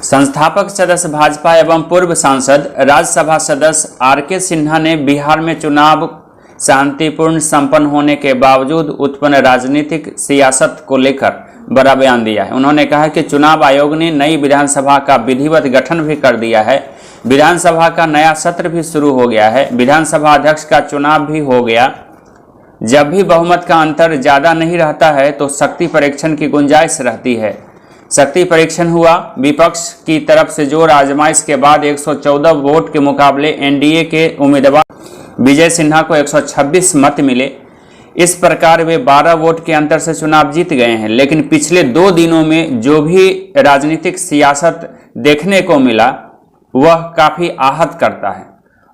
संस्थापक सदस्य भाजपा एवं पूर्व सांसद राज्यसभा सदस्य आर.के. सिन्हा ने बिहार में चुनाव शांतिपूर्ण संपन्न होने के बावजूद उत्पन्न राजनीतिक सियासत को लेकर बड़ा बयान दिया है। उन्होंने कहा कि चुनाव आयोग ने नई विधानसभा का विधिवत गठन भी कर दिया है, विधानसभा का नया सत्र भी शुरू हो गया है, विधानसभा अध्यक्ष का चुनाव भी हो गया। जब भी बहुमत का अंतर ज़्यादा नहीं रहता है तो शक्ति परीक्षण की गुंजाइश रहती है। शक्ति परीक्षण हुआ, विपक्ष की तरफ से जोर आजमाइश के बाद 114 वोट के मुकाबले एनडीए के उम्मीदवार विजय सिन्हा को 126 मत मिले। इस प्रकार वे 12 वोट के अंतर से चुनाव जीत गए हैं। लेकिन पिछले 2 दिनों में जो भी राजनीतिक सियासत देखने को मिला वह काफ़ी आहत करता है।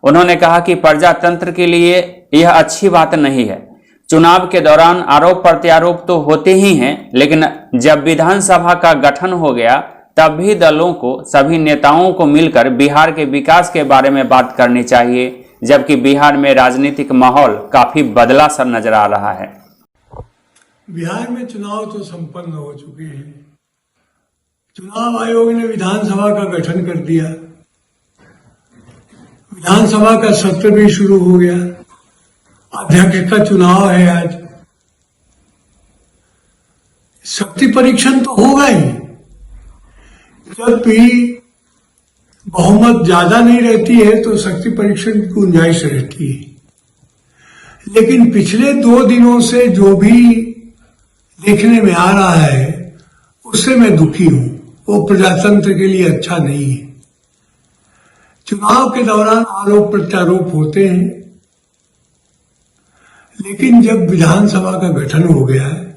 उन्होंने कहा कि प्रजातंत्र के लिए यह अच्छी बात नहीं है। चुनाव के दौरान आरोप प्रत्यारोप तो होते ही हैं, लेकिन जब विधानसभा का गठन हो गया तब भी दलों को, सभी नेताओं को मिलकर बिहार के विकास के बारे में बात करनी चाहिए, जबकि बिहार में राजनीतिक माहौल काफी बदला सा नजर आ रहा है। बिहार में चुनाव तो संपन्न हो चुके हैं। चुनाव आयोग ने विधानसभा का गठन कर दिया, विधानसभा का सत्र भी शुरू हो गया, अध्यक्ष का चुनाव है आज। शक्ति परीक्षण तो होगा ही। जब भी बहुमत ज्यादा नहीं रहती है तो शक्ति परीक्षण की गुंजाइश रहती है। लेकिन पिछले 2 दिनों से जो भी देखने में आ रहा है उससे मैं दुखी हूं। वो प्रजातंत्र के लिए अच्छा नहीं है। चुनाव के दौरान आरोप प्रत्यारोप होते हैं, लेकिन जब विधानसभा का गठन हो गया है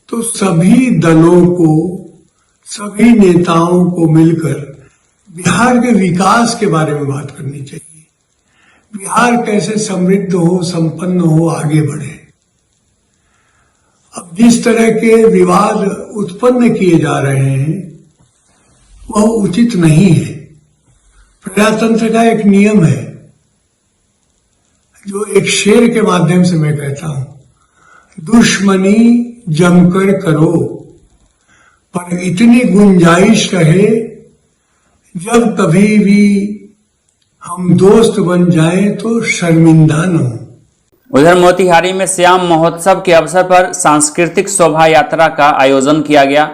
तो सभी दलों को, सभी नेताओं को मिलकर बिहार के विकास के बारे में बात करनी चाहिए। बिहार कैसे समृद्ध हो, संपन्न हो, आगे बढ़े। अब जिस तरह के विवाद उत्पन्न किए जा रहे हैं वह उचित नहीं है। प्रजातंत्र का एक नियम है जो एक शेर के माध्यम से मैं कहता हूं, दुश्मनी जमकर करो पर इतनी गुंजाइश रहे जब कभी भी हम दोस्त बन जाएं तो शर्मिंदा न हो। उधर मोतिहारी में श्याम महोत्सव के अवसर पर सांस्कृतिक शोभा यात्रा का आयोजन किया गया।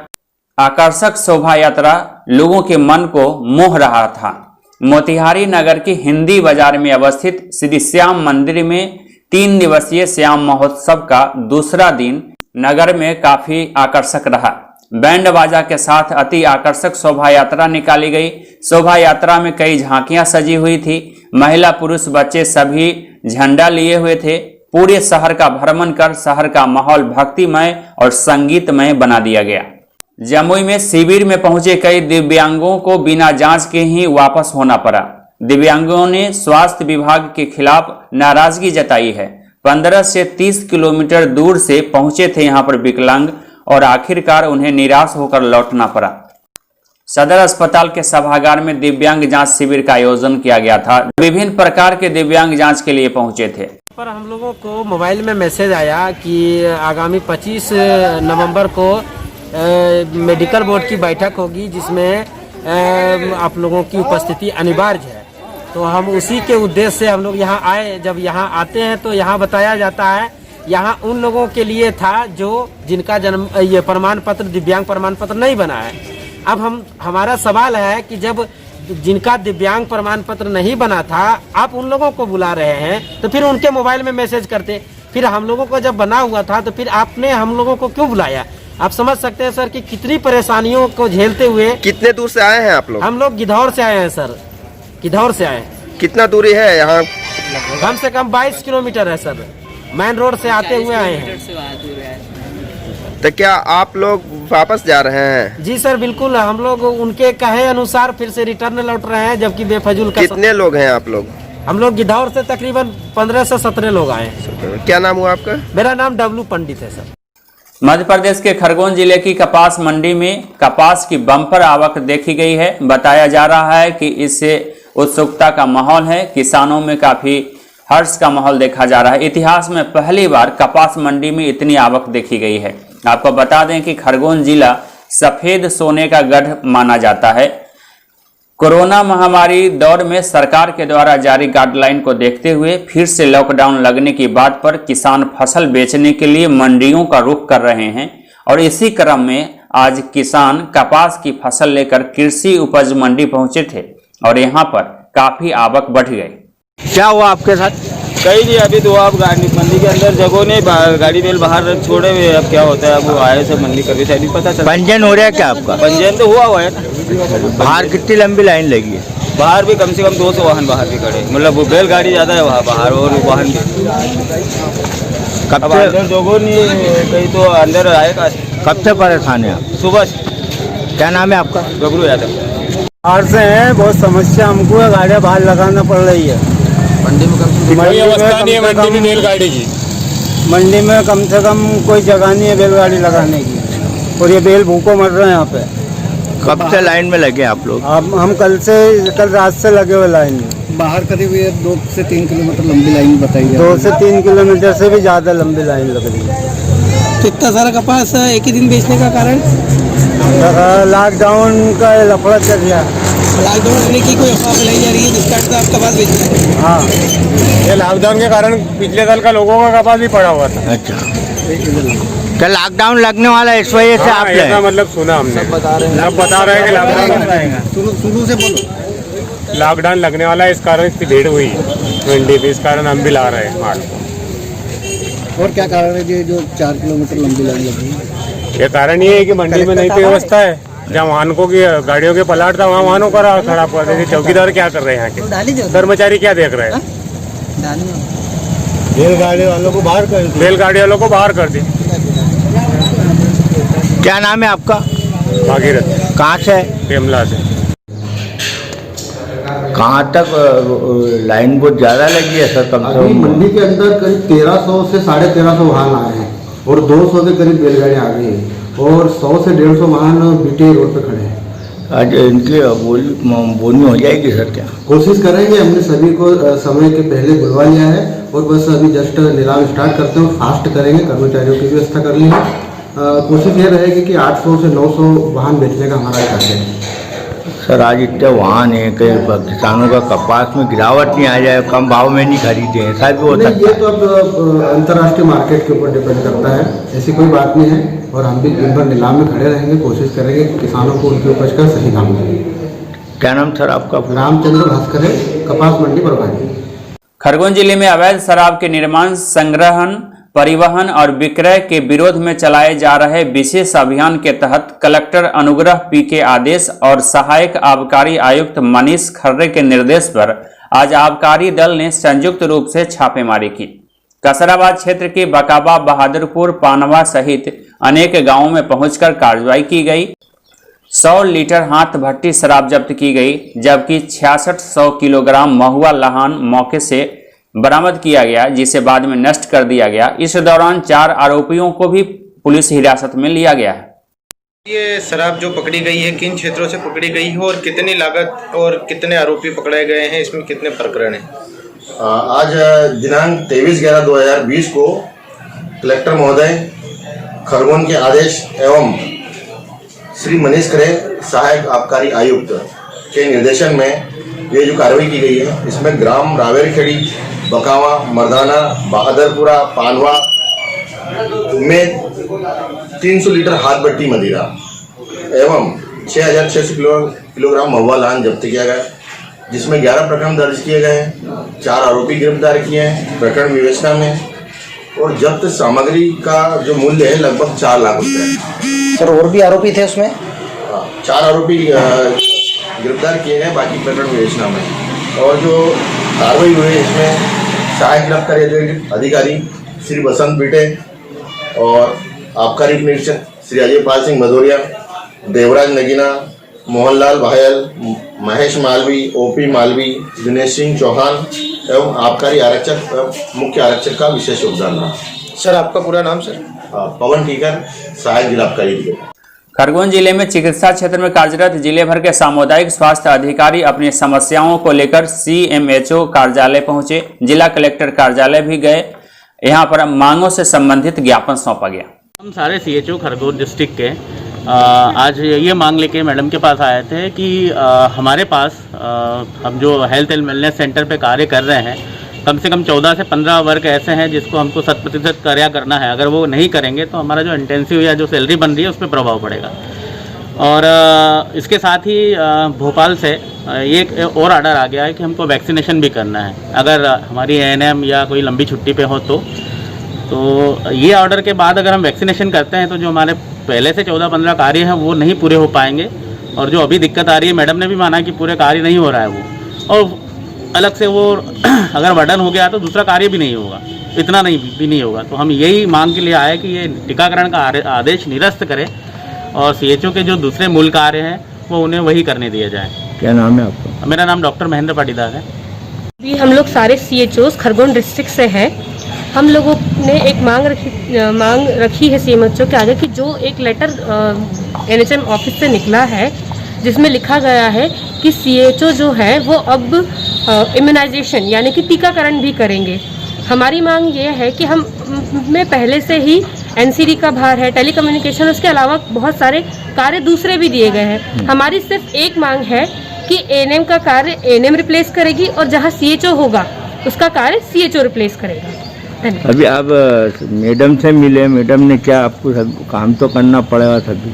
आकर्षक शोभा यात्रा लोगों के मन को मोह रहा था। मोतिहारी नगर के हिंदी बाजार में अवस्थित श्री श्याम मंदिर में 3 दिवसीय श्याम महोत्सव का दूसरा दिन नगर में काफी आकर्षक रहा। बैंड बाजा के साथ अति आकर्षक शोभा यात्रा निकाली गई। शोभा यात्रा में कई झांकियां सजी हुई थी। महिला पुरुष बच्चे सभी झंडा लिए हुए थे। पूरे शहर का भ्रमण कर शहर का माहौल भक्तिमय और संगीतमय बना दिया गया। जमुई में शिविर में पहुंचे कई दिव्यांगों को बिना जांच के ही वापस होना पड़ा। दिव्यांगों ने स्वास्थ्य विभाग के खिलाफ नाराजगी जताई है। 15 से 30 किलोमीटर दूर से पहुंचे थे यहां पर विकलांग और आखिरकार उन्हें निराश होकर लौटना पड़ा। सदर अस्पताल के सभागार में दिव्यांग जांच शिविर का आयोजन किया गया था। विभिन्न प्रकार के दिव्यांग जांच के लिए पहुंचे थे। पर हम लोगों को मोबाइल में मैसेज आया कि आगामी 25 नवंबर को मेडिकल बोर्ड की बैठक होगी जिसमें आप लोगों की उपस्थिति अनिवार्य है। तो हम उसी के उद्देश्य से हम लोग यहाँ आए। जब यहाँ आते हैं तो यहाँ बताया जाता है यहाँ उन लोगों के लिए था जो जिनका जन्म ये प्रमाण पत्र, दिव्यांग प्रमाण पत्र नहीं बना है। अब हमारा सवाल है कि जब जिनका दिव्यांग प्रमाण पत्र नहीं बना था आप उन लोगों को बुला रहे हैं तो फिर उनके मोबाइल में मैसेज करते। फिर हम लोगों को जब बना हुआ था तो फिर आपने हम लोगों को क्यों बुलाया? आप समझ सकते हैं सर कि कितनी परेशानियों को झेलते हुए। कितने दूर से आए हैं आप लोग? हम लोग गिद्धौर से आए हैं सर, गिद्धौर से आए। कितना दूरी है यहाँ? कम से कम 22 किलोमीटर है सर। मेन रोड से आते हुए आए हैं। तो क्या आप लोग वापस जा रहे हैं? जी सर बिल्कुल, हम लोग उनके कहे अनुसार फिर से रिटर्न लौट रहे हैं, जबकि बेफजूल का। कितने लोग हैं आप लोग? हम लोग गिद्धौर से तकरीबन 15 से 17 लोग आए हैं। क्या नाम हुआ आपका? मेरा नाम डब्लू पंडित है सर। मध्य प्रदेश के खरगोन जिले की कपास मंडी में कपास की बम्पर आवक देखी गई है। बताया जा रहा है कि इससे उत्सुकता का माहौल है। किसानों में काफी हर्ष का माहौल देखा जा रहा है। इतिहास में पहली बार कपास मंडी में इतनी आवक देखी गई है। आपको बता दें कि खरगोन जिला सफेद सोने का गढ़ माना जाता है। कोरोना महामारी दौर में सरकार के द्वारा जारी गाइडलाइन को देखते हुए फिर से लॉकडाउन लगने की बात पर किसान फसल बेचने के लिए मंडियों का रुख कर रहे हैं और इसी क्रम में आज किसान कपास की फसल लेकर कृषि उपज मंडी पहुंचे थे और यहां पर काफी आवक बढ़ गई। क्या हुआ आपके साथ? कहीं नहीं, अभी तो आप गाड़ी मंडी के अंदर जगह नहीं, गाड़ी बेल बाहर छोड़े हुए। अब क्या होता है, अब वो आए से मंडी करके अभी पता चला। पंजीयन हो रहा है क्या आपका? पंजीयन तो हुआ है ना। बाहर कितनी लंबी लाइन लगी है? बाहर भी कम से कम 200 वाहन बाहर भी खड़े, मतलब वो बैलगाड़ी ज़्यादा है वहाँ बाहर और वाहन भी। कब अब से अंदर जगह नहीं, कहीं तो अंदर आएगा। कब से परेशान है आप? सुबह से। क्या नाम है आपका? गबरू यादव। बाहर से है, बहुत समस्या हमको है, गाड़ियाँ बाहर लगाना पड़ रही है। मंडी में कोई अवस्था नहीं है मंडी में बैलगाड़ी की। मंडी में कम से कम कोई जगह नहीं है बैलगाड़ी लगाने की और ये बैल भूखों मर रहे हैं यहाँ पे। कब से लाइन में लगे आप लोग? अब हम कल रात से लगे हुए लाइन में। बाहर करीब 2 से 3 किलोमीटर लंबी लाइन बताई है। 2 से 3 किलोमीटर से भी ज़्यादा लंबी लाइन लग रही है। तो इतना सारा कपास एक ही दिन बेचने का कारण? लॉकडाउन का लफड़ा चल गया। लॉकडाउन होने की कोई अफवाह फैलाई जा रही है जिसका अर्थ आप कपास बेच रहे हैं? हाँ, ये लॉकडाउन के कारण पिछले साल का लोगों का कपास भी पड़ा हुआ था। अच्छा, क्या लॉकडाउन लगने वाला है इस वजह से आप ऐसा मतलब सुना हमने। सब बता रहे हैं कि लॉकडाउन शुरू से बोलो। लॉकडाउन लगने वाला है, इस कारण इतनी भीड़ हुई मंडी पे, इस कारण हम भी ला रहे हैं माल। और क्या कारण है ये जो 4 किलोमीटर लंबी लाइन लगी है? ये कारण ये है कि मंडी में नहीं तो व्यवस्था है। जहाँ वाहनों की गाड़ियों के पलाट था वहाँ वाहनों का खड़ा हुआ था। चौकीदार क्या कर रहे हैं यहाँ के? कर्मचारी क्या देख रहे हैं? बैलगाड़ी वालों को बाहर कर दिया। बैलगाड़ी वालों को बाहर कर दी। क्या नाम है आपका? भागीरथ। कहाँ से? शिमला से। कहाँ तक लाइन बहुत ज़्यादा लगी है सर? कम से अभी कम मंडी के अंदर करीब 1300 से 1350 वाहन आए हैं और 200 के करीब बैलगाड़ियाँ आ गई हैं और 100 से 150 वाहन बीटी रोड पे खड़े हैं। आज इनकी बोनी हो जाएगी सर क्या? कोशिश करेंगे, हमने सभी को समय के पहले बुलवा लिया है और बस अभी जस्ट नीलाम स्टार्ट करते हैं, फास्ट करेंगे, कर्मचारियों की व्यवस्था कर ली है। कोशिश ये रहेगी कि 800 से 900 वाहन बेचने का हमारा टारगेट है। सर आज इतने वाहन है कि किसानों का कपास में गिरावट नहीं आ जाए, कम भाव में नहीं खरीदे, ऐसा भी होता है? ये तो अब अंतर्राष्ट्रीय मार्केट के ऊपर डिपेंड करता है, ऐसी कोई बात नहीं है और हम भी दिन भर नीलाम में खड़े रहेंगे, कोशिश करेंगे कि किसानों को उनकी उपज का सही दाम मिले। क्या नाम सर आपका? रामचंद्र भास्कर है, कपास मंडी प्रभारी। खरगोन जिले में अवैध शराब के निर्माण, संग्रहण, परिवहन और विक्रय के विरोध में चलाए जा रहे विशेष अभियान के तहत कलेक्टर अनुग्रह पी के आदेश और सहायक आबकारी आयुक्त मनीष खर्रे के निर्देश पर आज आबकारी दल ने संयुक्त रूप से छापेमारी की। कसराबाद क्षेत्र के बकाबा, बहादुरपुर, पानवा सहित अनेक गांवों में पहुंचकर कार्रवाई की गई। 100 लीटर हाथ भट्टी शराब जब्त की गई, जबकि 6600 किलोग्राम महुआ लहान मौके से बरामद किया गया, जिसे बाद में नष्ट कर दिया गया। इस दौरान 4 आरोपियों को भी पुलिस हिरासत में लिया गया है। ये शराब जो पकड़ी गई है किन क्षेत्रों से पकड़ी गई है और कितनी लागत और कितने आरोपी पकड़े गए हैं, इसमें कितने प्रकरण हैं? आज दिनांक 23/11/2020 को कलेक्टर महोदय खरगोन के आदेश एवं श्री मनीष खरे सहायक आबकारी आयुक्त के निर्देशन में ये जो कार्रवाई की गई है, इसमें ग्राम रावेरखेड़ी, बकावा, मर्दाना, बहादुरपुरा, पानवा में 300 लीटर हाथ भट्टी मदिरा एवं 6600 किलोग्राम महुआ लहान जब्त किया गया, जिसमें 11 प्रकरण दर्ज किए गए हैं, 4 आरोपी गिरफ्तार किए हैं प्रकरण विवेचना में और जब्त सामग्री का जो मूल्य है लगभग 4 लाख रुपये। सर और भी आरोपी थे उसमें? 4 आरोपी गिरफ्तार किए गए, बाकी प्रकरण विवेचना में। और जो कार्रवाई हुई है इसमें सहायक आबकारी अधिकारी श्री बसंत बिटे और आबकारी निरीक्षक श्री अजय पाल सिंह भदौरिया, देवराज नगीना, मोहनलाल भायल, महेश मालवी, ओपी मालवी, दिनेश सिंह चौहान एवं आबकारी आरक्षक मुख्य आरक्षक का विशेष योगदान रहा। सर आपका पूरा नाम सर? पवन टीकर, सहायक जिला आबकारी अधिकारी। खरगोन जिले में चिकित्सा क्षेत्र में कार्यरत जिले भर के सामुदायिक स्वास्थ्य अधिकारी अपनी समस्याओं को लेकर CMHO कार्यालय पहुंचे। जिला कलेक्टर कार्यालय भी गए, यहां पर मांगों से संबंधित ज्ञापन सौंपा गया। हम सारे CHO खरगोन डिस्ट्रिक्ट के आज ये मांग लेके मैडम के पास आए थे कि हमारे पास हम जो हेल्थ एंड वेलनेस सेंटर पे कार्य कर रहे हैं, कम से कम 14 से 15 वर्क ऐसे हैं जिसको हमको 100% कार्य करना है। अगर वो नहीं करेंगे तो हमारा जो इंटेंसिव या जो सैलरी बन रही है उस पर प्रभाव पड़ेगा। और इसके साथ ही भोपाल से एक और ऑर्डर आ गया है कि हमको वैक्सीनेशन भी करना है। अगर हमारी एएनएम या कोई लंबी छुट्टी पे हो तो ये ऑर्डर के बाद अगर हम वैक्सीनेशन करते हैं तो जो हमारे पहले से 14-15 कार्य हैं वो नहीं पूरे हो पाएंगे। और जो अभी दिक्कत आ रही है, मैडम ने भी माना कि पूरे कार्य नहीं हो रहा है वो, और अलग से वो अगर वर्डन हो गया तो दूसरा कार्य भी नहीं होगा, इतना भी नहीं होगा। तो हम यही मांग के लिए आए कि ये टीकाकरण का आदेश निरस्त करें और सीएचओ के जो दूसरे मूल कार्य हैं वो उन्हें वही करने दिया जाए। क्या नाम है आपका? मेरा नाम डॉक्टर महेंद्र पाटीदार है। अभी हम लोग सारे सीएचओस खरगोन डिस्ट्रिक्ट से हैं। हम लोगों ने एक मांग रखी है सीएमएचओ के आगे कि जो एक लेटर एनएचएम ऑफिस से निकला है जिसमें लिखा गया है कि सीएचओ जो है वो अब इम्यूनाइजेशन यानी कि टीकाकरण भी करेंगे। हमारी मांग ये है कि हम में पहले से ही एनसीडी का भार है, टेलीकम्युनिकेशन, उसके अलावा बहुत सारे कार्य दूसरे भी दिए गए हैं। हमारी सिर्फ एक मांग है कि एएनएम का कार्य एएनएम रिप्लेस करेगी और जहां सीएचओ होगा उसका कार्य सीएचओ रिप्लेस करेगा। धन्यवाद। अभी आप मैडम से मिले, मैडम ने क्या आपको काम तो करना पड़ेगा सभी?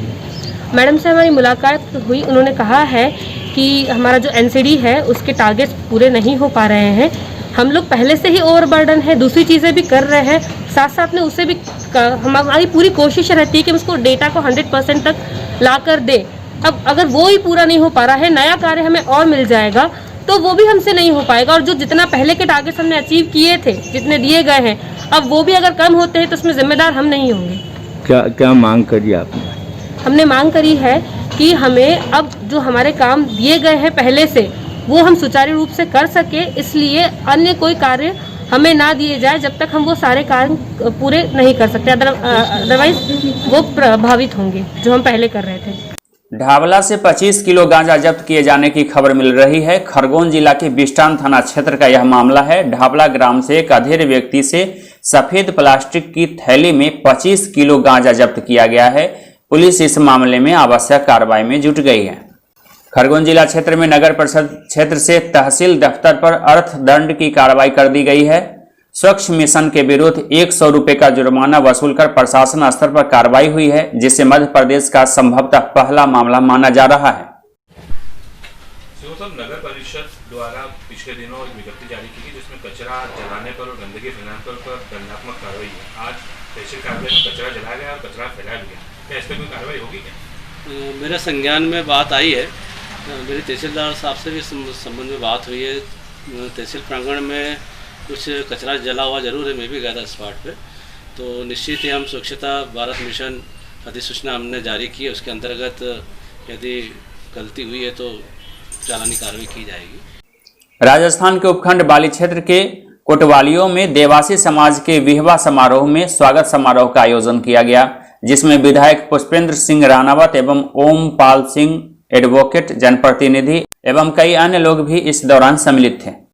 मैडम से हमारी मुलाकात हुई, उन्होंने कहा है कि हमारा जो एनसीडी है उसके टारगेट्स पूरे नहीं हो पा रहे हैं। हम लोग पहले से ही ओवरबर्डन है, दूसरी चीज़ें भी कर रहे हैं, साथ साथ में उसे भी हमारी पूरी कोशिश रहती है कि उसको डेटा को 100% तक ला कर दे। अब अगर वो ही पूरा नहीं हो पा रहा है, नया कार्य हमें और मिल जाएगा तो वो भी हमसे नहीं हो पाएगा। और जो जितना पहले के टारगेट्स हमने अचीव किए थे, जितने दिए गए हैं, अब वो भी अगर कम होते हैं तो उसमें जिम्मेदार हम नहीं होंगे। क्या मांग करी आपने? हमने मांग करी है कि हमें अब जो हमारे काम दिए गए हैं पहले से वो हम सुचारू रूप से कर सके, इसलिए अन्य कोई कार्य हमें ना दिए जाए जब तक हम वो सारे कार्य पूरे नहीं कर सकते। अदरवाइज वो प्रभावित होंगे जो हम पहले कर रहे थे। ढाबला से 25 किलो गांजा जब्त किए जाने की खबर मिल रही है। खरगोन जिला के बिस्टान थाना क्षेत्र का यह मामला है। ढाबला ग्राम से एक अधेड़ व्यक्ति से सफेद प्लास्टिक की थैली में 25 किलो गांजा जब्त किया गया है। पुलिस इस मामले में आवश्यक कार्रवाई में जुट गई है। खरगोन जिला क्षेत्र में नगर परिषद क्षेत्र से तहसील दफ्तर पर अर्थदंड की कार्रवाई कर दी गई है। स्वच्छ मिशन के विरुद्ध 100 रुपए का जुर्माना वसूलकर प्रशासन स्तर पर कार्रवाई हुई है, जिसे मध्य प्रदेश का संभवतः पहला मामला माना जा रहा है। नगर परिषद द्वारा पिछले दिनों एक विज्ञप्ति जारी की गई जिसमें कचरा जलाने पर और गंदगी फैलाने पर दंडात्मक कार्रवाई है। आज तहसील कार्यालय में कचरा जलाया गया और कचरा फैलाया गया, क्या इस पर कोई कार्रवाई होगी क्या? मेरे संज्ञान में बात आई है, मेरे तहसीलदार साहब से भी संबंध में बात हुई है। तहसील प्रांगण में कुछ कचरा जला हुआ जरूर है, मैं भी गया था स्पॉट पे, तो निश्चित ही हम स्वच्छता भारत मिशन अधिसूचना हमने जारी की है। उसके अंतर्गत यदि गलती हुई है तो चालानी कार्रवाई की जाएगी। राजस्थान के उपखंड बाली क्षेत्र के कोटवालियों में देवासी समाज के विवाह समारोह में स्वागत समारोह का आयोजन किया गया, जिसमें विधायक पुष्पेंद्र सिंह राणावत एवं ओम पाल सिंह एडवोकेट जनप्रतिनिधि एवं कई अन्य लोग भी इस दौरान सम्मिलित थे।